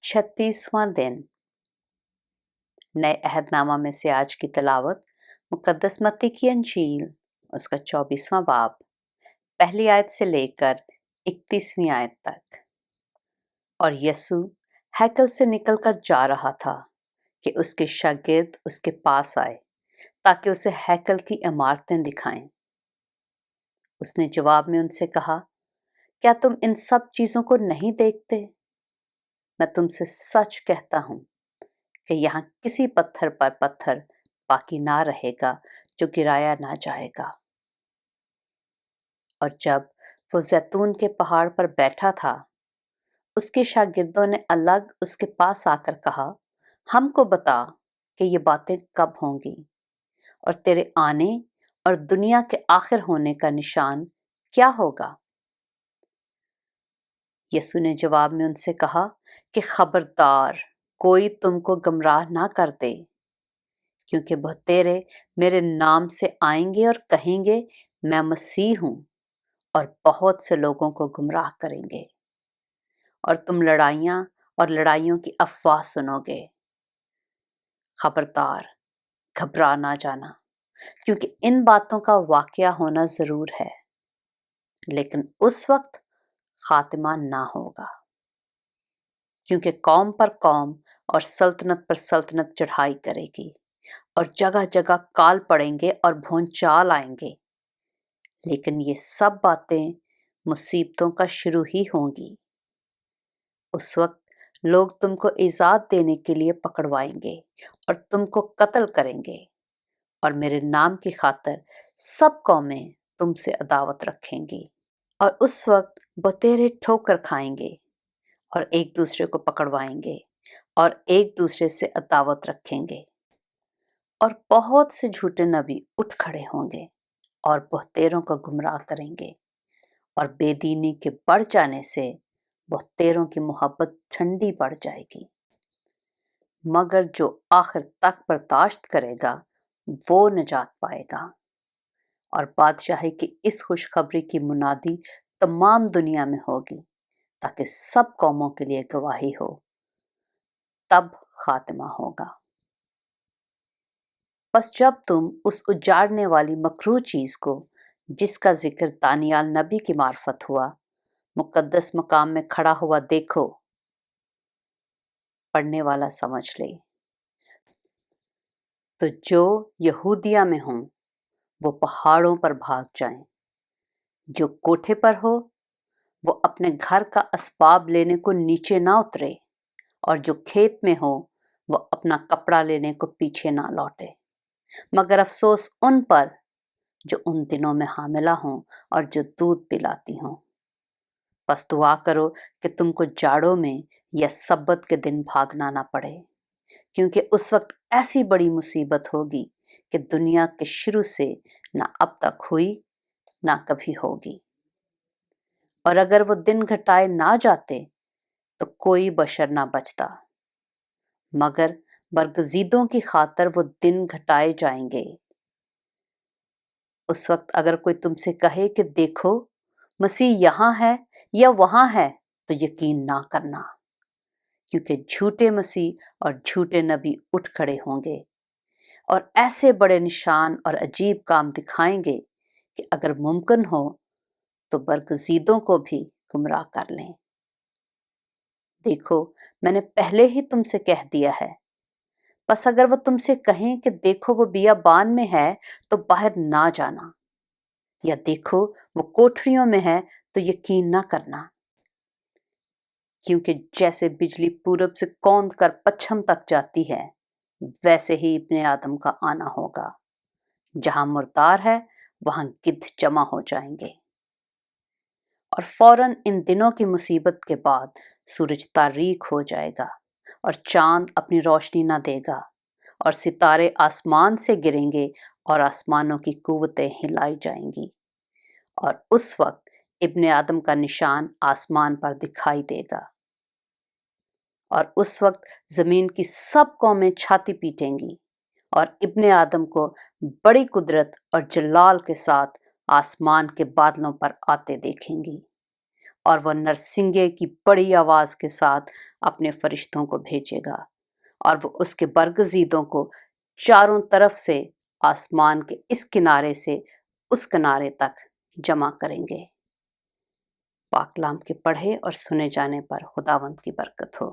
36वां दिन। नए अहदनामा में से आज की तिलावत मुकद्दस मत्ती की अंजील उसका 24वां बाब पहली आयत से लेकर 31वीं आयत तक। और यीशु हैकल से निकलकर जा रहा था कि उसके शागिर्द उसके पास आए ताकि उसे हैकल की इमारतें दिखाएं। उसने जवाब में उनसे कहा, क्या तुम इन सब चीज़ों को नहीं देखते? मैं तुमसे सच कहता हूँ कि यहाँ किसी पत्थर पर पत्थर बाकी ना रहेगा जो गिराया ना जाएगा। और जब वो जैतून के पहाड़ पर बैठा था, उसके शागिर्दों ने अलग उसके पास आकर कहा, हमको बता कि ये बातें कब होंगी और तेरे आने और दुनिया के आखिर होने का निशान क्या होगा? यीशु ने जवाब में उनसे कहा कि खबरदार, कोई तुमको गुमराह ना कर दे, क्योंकि बहुतेरे मेरे नाम से आएंगे और कहेंगे मैं मसीह हूं, और बहुत से लोगों को गुमराह करेंगे। और तुम लड़ाइयां और लड़ाइयों की अफवाह सुनोगे। खबरदार, घबरा ना जाना, क्योंकि इन बातों का वाकया होना जरूर है, लेकिन उस वक्त खात्मा ना होगा। क्योंकि कौम पर कौम और सल्तनत पर सल्तनत चढ़ाई करेगी, और जगह जगह काल पड़ेंगे और भूचाल आएंगे। लेकिन ये सब बातें मुसीबतों का शुरू ही होंगी। उस वक्त लोग तुमको इजाज़त देने के लिए पकड़वाएंगे और तुमको कत्ल करेंगे, और मेरे नाम की खातिर सब कौमें तुमसे अदावत रखेंगी। और उस वक्त बतेरे ठोकर खाएंगे और एक दूसरे को पकड़वाएंगे और एक दूसरे से अदावत रखेंगे। और बहुत से झूठे नबी उठ खड़े होंगे और बहुतेरों को गुमराह करेंगे, और बेदीनी के बढ़ जाने से बहुतेरों की मोहब्बत ठंडी पड़ जाएगी। मगर जो आखिर तक बर्दाश्त करेगा वो निजात पाएगा। और बादशाही की इस खुशखबरी की मुनादी तमाम दुनिया में होगी, ताकि सब कौमों के लिए गवाही हो। तब खात्मा होगा। बस जब तुम उस उजाड़ने वाली मकरूह चीज को, जिसका जिक्र दानियाल नबी की मार्फत हुआ, मुकद्दस मकाम में खड़ा हुआ देखो, पढ़ने वाला समझ ले। तो जो यहूदिया में हों वो पहाड़ों पर भाग जाएं, जो कोठे पर हो वो अपने घर का असबाब लेने को नीचे ना उतरे, और जो खेत में हो वो अपना कपड़ा लेने को पीछे ना लौटे। मगर अफसोस उन पर जो उन दिनों में हामिला हों और जो दूध पिलाती हों। बस दुआ करो कि तुमको जाड़ों में या सब्बत के दिन भागना ना पड़े, क्योंकि उस वक्त ऐसी बड़ी मुसीबत होगी कि दुनिया के शुरू से ना अब तक हुई ना कभी होगी। और अगर वो दिन घटाए ना जाते तो कोई बशर ना बचता, मगर बरगजीदों की खातर वो दिन घटाए जाएंगे। उस वक्त अगर कोई तुमसे कहे कि देखो मसीह यहाँ है या वहां है, तो यकीन ना करना, क्योंकि झूठे मसीह और झूठे नबी उठ खड़े होंगे और ऐसे बड़े निशान और अजीब काम दिखाएंगे कि अगर मुमकिन हो तो बरगजीदों को भी गुमराह कर लें। देखो, मैंने पहले ही तुमसे कह दिया है। बस अगर वो तुमसे कहें कि देखो वो बियाबान में है, तो बाहर ना जाना, या देखो वो कोठरियों में है, तो यकीन ना करना। क्योंकि जैसे बिजली पूरब से कौंध कर पश्चिम तक जाती है, वैसे ही इब्ने आदम का आना होगा। जहां मुर्दार है वहां गिद्ध जमा हो जाएंगे। और फौरन इन दिनों की मुसीबत के बाद सूरज तारीक हो जाएगा और चांद अपनी रोशनी ना देगा, और सितारे आसमान से गिरेंगे और आसमानों की कुव्वतें हिलाई जाएंगी। और उस वक्त इब्ने आदम का निशान आसमान पर दिखाई देगा। और उस वक्त जमीन की सब कौमें छाती पीटेंगी और इब्ने आदम को बड़ी कुदरत और जलाल के साथ आसमान के बादलों पर आते देखेंगी। اور وہ نرسنگے کی بڑی آواز کے ساتھ اپنے فرشتوں کو بھیجے گا، اور وہ اس کے برگزیدوں کو چاروں طرف سے آسمان کے اس کنارے سے اس کنارے تک جمع کریں گے۔ پاک کلام کے پڑھے اور سنے جانے پر خداوند کی برکت ہو۔